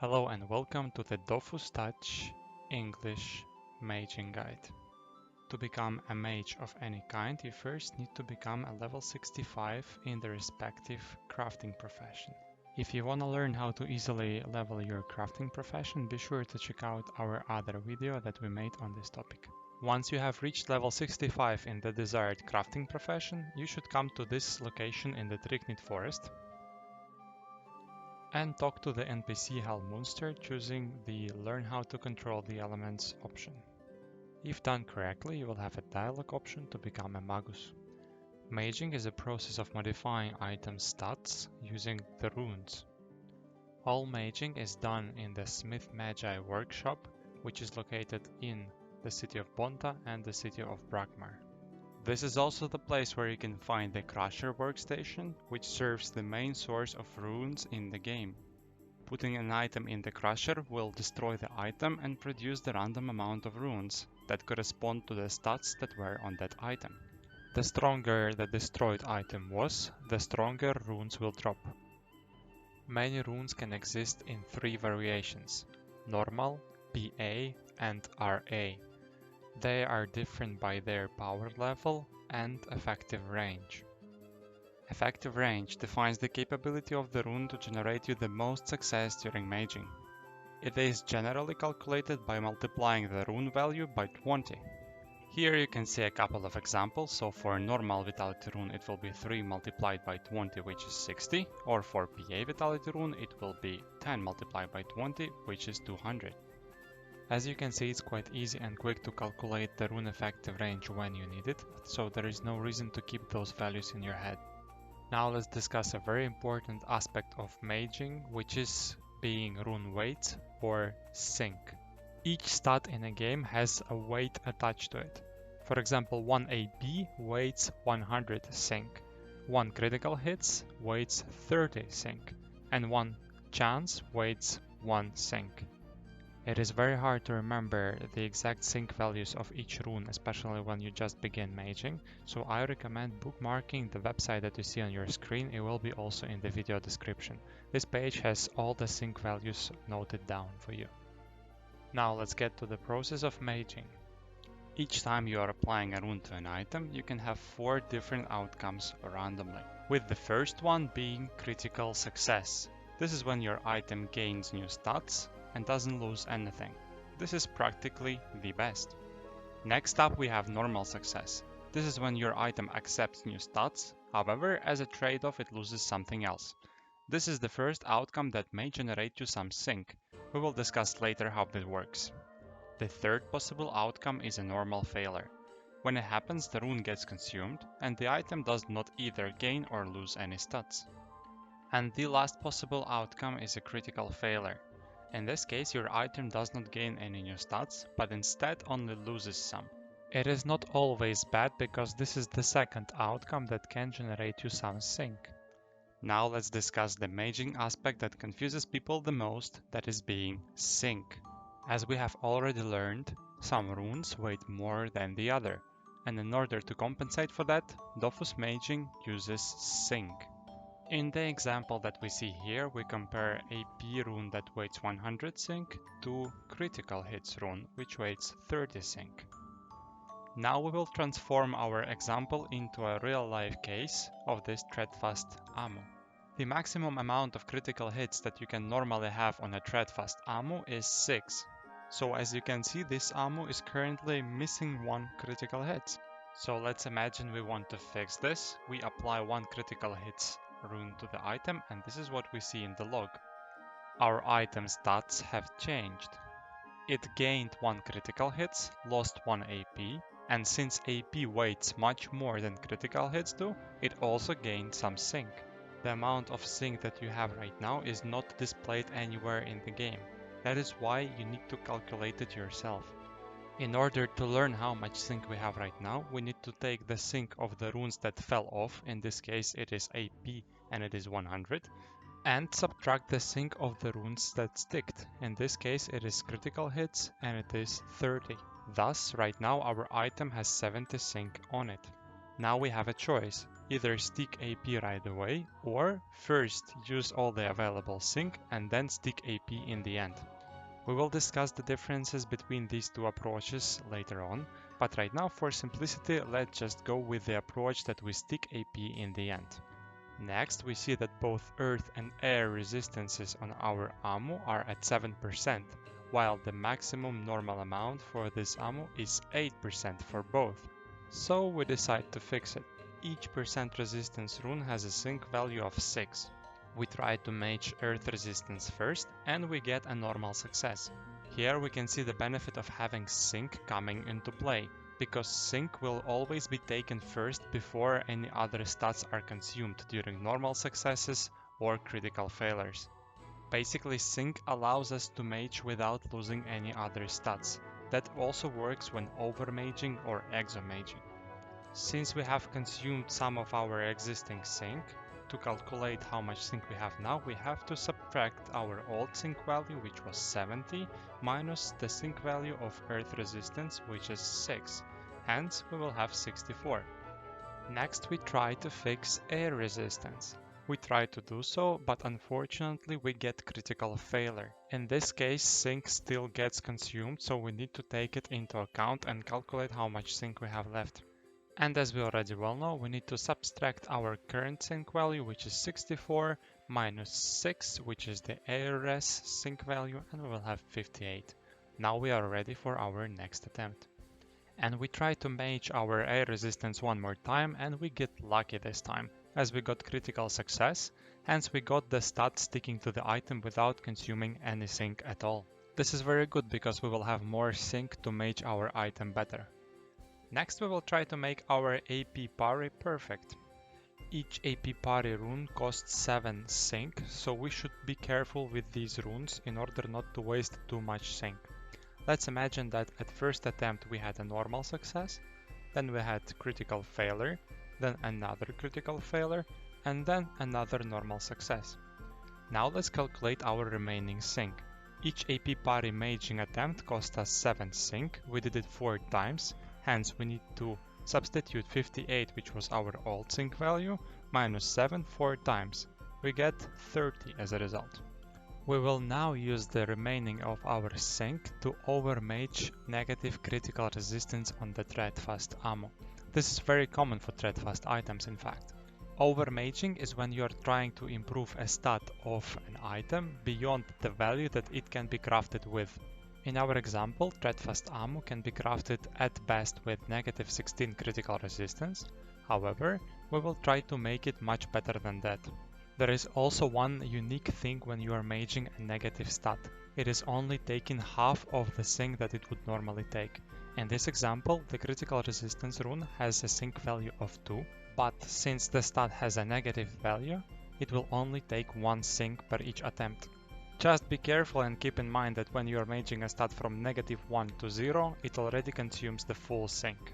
Hello and welcome to the Dofus Touch English Maging Guide. To become a mage of any kind, you first need to become a level 65 in the respective crafting profession. If you want to learn how to easily level your crafting profession, be sure to check out our other video that we made on this topic. Once you have reached level 65 in the desired crafting profession, you should come to this location in the Trignit Forest and talk to the NPC Helmunster, choosing the Learn How to Control the Elements option. If done correctly, you will have a dialog option to become a Magus. Maging is a process of modifying item stats using the runes. All maging is done in the Smith Magi workshop, which is located in the city of Bonta and the city of Brakmar. This is also the place where you can find the Crusher workstation, which serves the main source of runes in the game. Putting an item in the Crusher will destroy the item and produce the random amount of runes that correspond to the stats that were on that item. The stronger the destroyed item was, the stronger runes will drop. Many runes can exist in three variations: Normal, PA, and RA. They are different by their power level and effective range. Effective range defines the capability of the rune to generate you the most success during maging. It is generally calculated by multiplying the rune value by 20. Here you can see a couple of examples. So for normal vitality rune it will be 3 multiplied by 20, which is 60, or for PA vitality rune it will be 10 multiplied by 20, which is 200. As you can see, it's quite easy and quick to calculate the rune effective range when you need it, so there is no reason to keep those values in your head. Now let's discuss a very important aspect of maging, which is being Roon Weights or sync. Each stat in a game has a weight attached to it. For example, 1 AP weights 100 sync, 1 critical hits weights 30 sync, and 1 chance weights 1 sync. It is very hard to remember the exact sync values of each rune, especially when you just begin maging, so I recommend bookmarking the website that you see on your screen. It will be also in the video description. This page has all the sync values noted down for you. Now let's get to the process of maging. Each time you are applying a rune to an item, you can have 4 different outcomes randomly, with the first one being critical success. This is when your item gains new stats and doesn't lose anything. This is practically the best. Next up we have normal success. This is when your item accepts new stats, however as a trade-off it loses something else. This is the first outcome that may generate you some sync. We will discuss later how that works. The third possible outcome is a normal failure. When it happens, the rune gets consumed and the item does not either gain or lose any stats. And the last possible outcome is a critical failure. In this case, your item does not gain any new stats, but instead only loses some. It is not always bad, because this is the second outcome that can generate you some sync. Now let's discuss the maging aspect that confuses people the most, that is being sync. As we have already learned, some runes weight more than the other, and in order to compensate for that, Dofus Maging uses sync. In the example that we see here, we compare AP rune that weights 100 sync to critical hits rune, which weights 30 sync. Now we will transform our example into a real-life case of this Treadfast ammo. The maximum amount of critical hits that you can normally have on a Treadfast ammo is 6. So as you can see, this ammo is currently missing 1 critical hit. So let's imagine we want to fix this. We apply 1 critical hits rune to the item, and this is what we see in the log. Our item stats have changed. It gained 1 critical hits, lost 1 AP, and since AP weights much more than critical hits do, it also gained some sync. The amount of sync that you have right now is not displayed anywhere in the game. That is why you need to calculate it yourself. In order to learn how much sync we have right now, we need to take the sync of the runes that fell off, in this case it is AP and it is 100, and subtract the sync of the runes that sticked, in this case it is critical hits and it is 30. Thus, right now our item has 70 sync on it. Now we have a choice. either stick AP right away, or first use all the available sync and then stick AP in the end. We will discuss the differences between these two approaches later on, but right now for simplicity let's just go with the approach that we stick AP in the end. Next, we see that both earth and air resistances on our ammo are at 7%, while the maximum normal amount for this ammo is 8% for both. So we decide to fix it. Each percent resistance rune has a sync value of 6. We try to match earth resistance first and we get a normal success. Here we can see the benefit of having sync coming into play, because sync will always be taken first before any other stats are consumed during normal successes or critical failures. Basically, sync allows us to mage without losing any other stats. That also works when over-maging or exo-maging. Since we have consumed some of our existing sync, to calculate how much sync we have now, we have to subtract our old sync value, which was 70, minus the sync value of earth resistance, which is 6. Hence, we will have 64. Next, we try to fix air resistance. We try to do so, but unfortunately we get critical failure. In this case, sync still gets consumed, so we need to take it into account and calculate how much sync we have left. And as we already well know, we need to subtract our current sync value, which is 64, minus 6, which is the air res sync value, and we will have 58. Now we are ready for our next attempt. And we try to mage our air resistance one more time, and we get lucky this time, as we got critical success, hence we got the stat sticking to the item without consuming any sync at all. This is very good because we will have more sync to mage our item better. Next we will try to make our AP parry perfect. Each AP parry rune costs 7 sync, so we should be careful with these runes in order not to waste too much sync. Let's imagine that at first attempt we had a normal success, then we had critical failure, then another critical failure, and then another normal success. Now let's calculate our remaining sync. Each AP parry maging attempt cost us 7 sync, we did it 4 times, hence we need to substitute 58, which was our old sync value, minus 7 4 times. We get 30 as a result. We will now use the remaining of our sync to overmage negative critical resistance on the Threadfast ammo. This is very common for Threadfast items in fact. Overmaging is when you are trying to improve a stat of an item beyond the value that it can be crafted with. In our example, Threadfast ammo can be crafted at best with negative 16 critical resistance. However, we will try to make it much better than that. There is also one unique thing when you are maging a negative stat. It is only taking half of the sync that it would normally take. In this example, the critical resistance rune has a sync value of 2, but since the stat has a negative value, it will only take 1 sync per each attempt. Just be careful and keep in mind that when you are maging a stat from negative 1 to 0, it already consumes the full sync.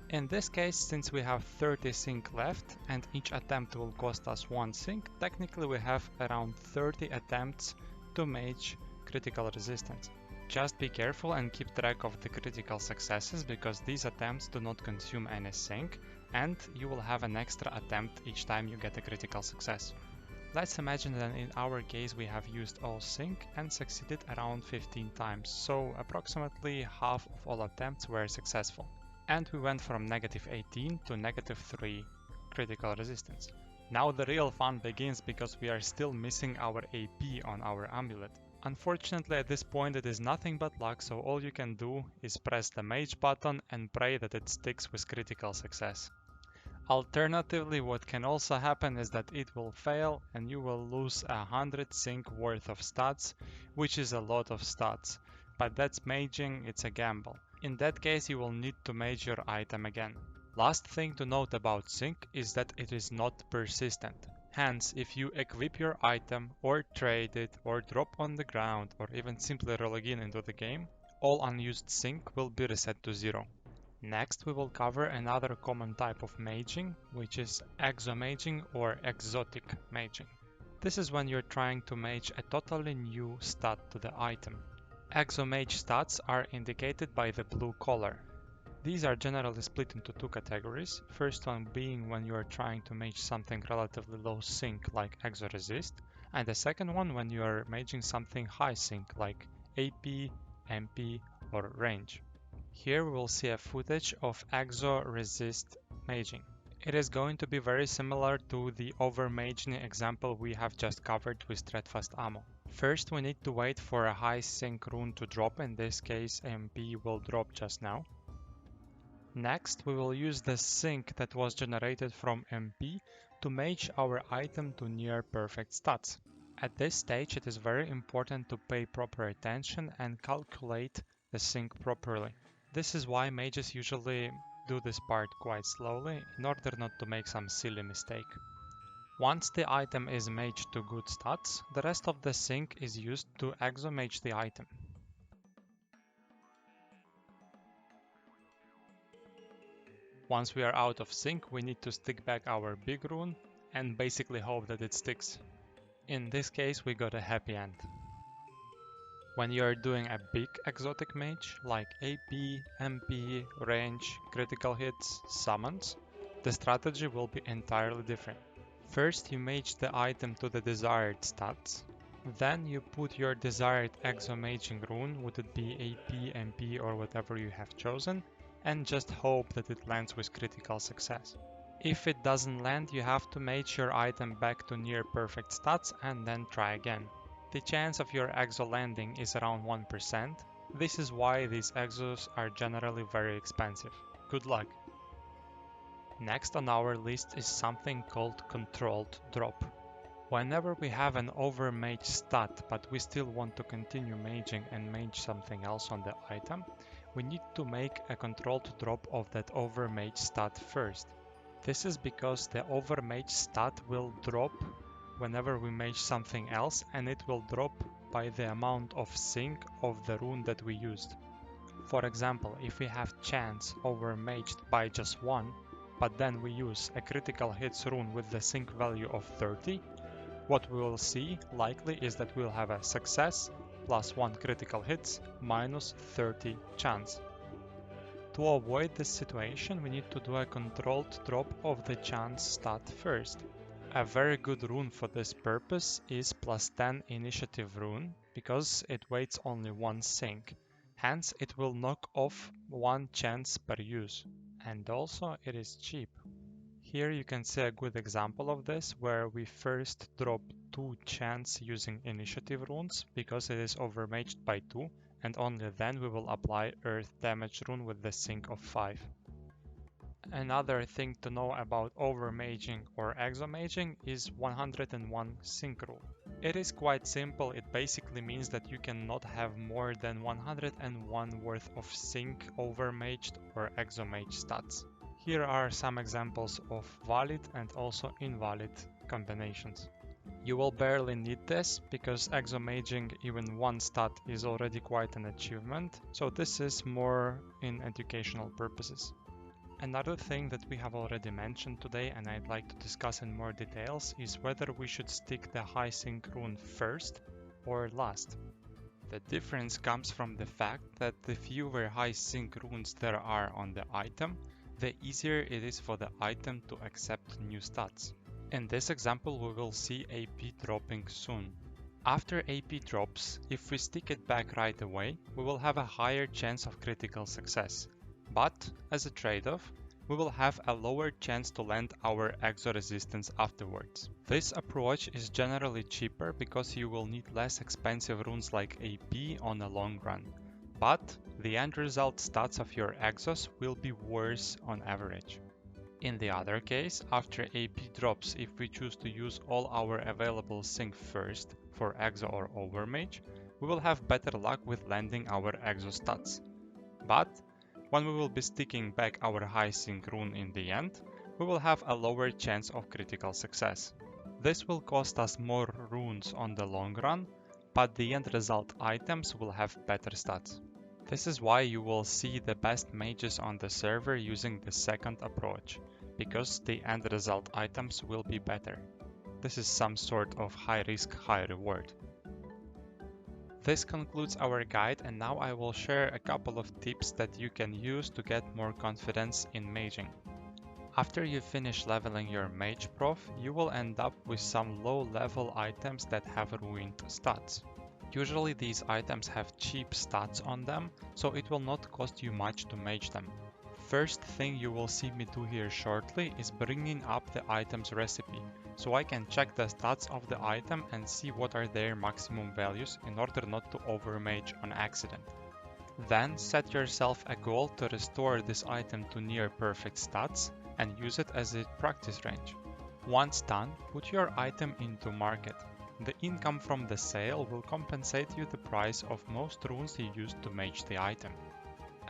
In this case, since we have 30 sync left and each attempt will cost us 1 sync, technically we have around 30 attempts to mage critical resistance. Just be careful and keep track of the critical successes because these attempts do not consume any sync and you will have an extra attempt each time you get a critical success. Let's imagine that in our case we have used all sync and succeeded around 15 times, so approximately half of all attempts were successful. And we went from negative 18 to negative 3 critical resistance. Now the real fun begins because we are still missing our AP on our amulet. Unfortunately at this point it is nothing but luck, so all you can do is press the mage button and pray that it sticks with critical success. Alternatively, what can also happen is that it will fail and you will lose 100 sync worth of stats, which is a lot of stats. But that's maging, it's a gamble. In that case, you will need to mage your item again. Last thing to note about sync is that it is not persistent. Hence, if you equip your item or trade it or drop on the ground or even simply relogin into the game, all unused sync will be reset to 0. Next, we will cover another common type of maging, which is Exo Maging or exotic maging. This is when you're trying to mage a totally new stat to the item. Exo Mage Stats are indicated by the blue color. These are generally split into two categories, first one being when you are trying to mage something relatively low sync like Exo Resist, and the second one when you are maging something high sync like AP, MP, or Range. Here we will see a footage of Exo Resist maging. It is going to be very similar to the overmaging example we have just covered with Threadfast ammo. First we need to wait for a high sync rune to drop, in this case MP will drop just now. Next we will use the sync that was generated from MP to mage our item to near perfect stats. At this stage it is very important to pay proper attention and calculate the sync properly. This is why mages usually do this part quite slowly in order not to make some silly mistake. Once the item is maged to good stats, the rest of the sync is used to exo mage the item. Once we are out of sync, we need to stick back our big rune and basically hope that it sticks. In this case, we got a happy end. When you are doing a big exotic mage, like AP, MP, range, critical hits, summons, the strategy will be entirely different. First, you mage the item to the desired stats. Then you put your desired exo maging rune, would it be AP, MP, or whatever you have chosen, and just hope that it lands with critical success. If it doesn't land, you have to mage your item back to near perfect stats and then try again. The chance of your exo landing is around 1%. This is why these exos are generally very expensive. Good luck! Next on our list is something called controlled drop. Whenever we have an overmage stat but we still want to continue maging and mage something else on the item, we need to make a controlled drop of that overmage stat first. This is because the overmage stat will drop whenever we mage something else, and it will drop by the amount of sync of the rune that we used. For example, if we have chance overmaged by just 1, but then we use a critical hits rune with the sync value of 30, what we will see likely is that we'll have a success plus 1 critical hits minus 30 chance. To avoid this situation, we need to do a controlled drop of the chance stat first. A very good rune for this purpose is plus 10 initiative rune, because it waits only 1 sync. Hence it will knock off 1 chance per use. And also it is cheap. Here you can see a good example of this, where we first drop 2 chance using initiative runes, because it is overmaged by 2, and only then we will apply earth damage rune with the sync of 5. Another thing to know about overmaging or exomaging is 101 sync rule. It is quite simple, it basically means that you cannot have more than 101 worth of sync overmaged or exomage stats. Here are some examples of valid and also invalid combinations. You will barely need this, because exomaging even one stat is already quite an achievement, so this is more in educational purposes. Another thing that we have already mentioned today and I'd like to discuss in more details is whether we should stick the high sync rune first or last. The difference comes from the fact that the fewer high sync runes there are on the item, the easier it is for the item to accept new stats. In this example we will see AP dropping soon. After AP drops, if we stick it back right away, we will have a higher chance of critical success. But, as a trade-off, we will have a lower chance to land our exo resistance afterwards. This approach is generally cheaper because you will need less expensive runes like AP on a long run. But the end result stats of your exos will be worse on average. In the other case, after AP drops, if we choose to use all our available sync first for exo or overmage, we will have better luck with landing our exo stats. But when we will be sticking back our high sync rune in the end, we will have a lower chance of critical success. This will cost us more runes on the long run, but the end result items will have better stats. This is why you will see the best mages on the server using the second approach, because the end result items will be better. This is some sort of high risk, high reward. This concludes our guide, and now I will share a couple of tips that you can use to get more confidence in maging. After you finish leveling your mage prof, you will end up with some low level items that have ruined stats. Usually these items have cheap stats on them, so it will not cost you much to mage them. First thing you will see me do here shortly is bringing up the item's recipe, so I can check the stats of the item and see what are their maximum values in order not to overmage on accident. Then set yourself a goal to restore this item to near perfect stats and use it as a practice range. Once done, put your item into market. The income from the sale will compensate you the price of most runes you used to mage the item.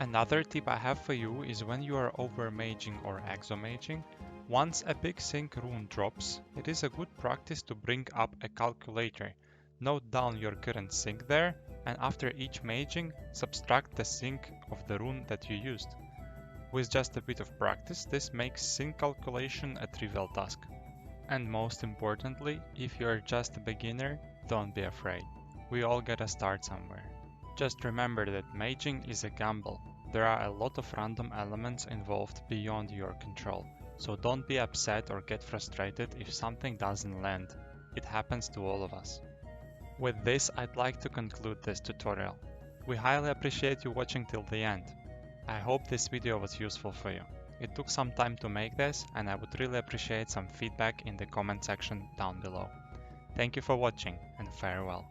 Another tip I have for you is when you are over maging or exo maging, once a big sync rune drops, it is a good practice to bring up a calculator. Note down your current sync there, and after each maging, subtract the sync of the rune that you used. With just a bit of practice, this makes sync calculation a trivial task. And most importantly, if you're just a beginner, don't be afraid. We all gotta start somewhere. Just remember that maging is a gamble. There are a lot of random elements involved beyond your control, so don't be upset or get frustrated if something doesn't land. It happens to all of us. With this, I'd like to conclude this tutorial. We highly appreciate you watching till the end. I hope this video was useful for you. It took some time to make this, and I would really appreciate some feedback in the comment section down below. Thank you for watching, and farewell.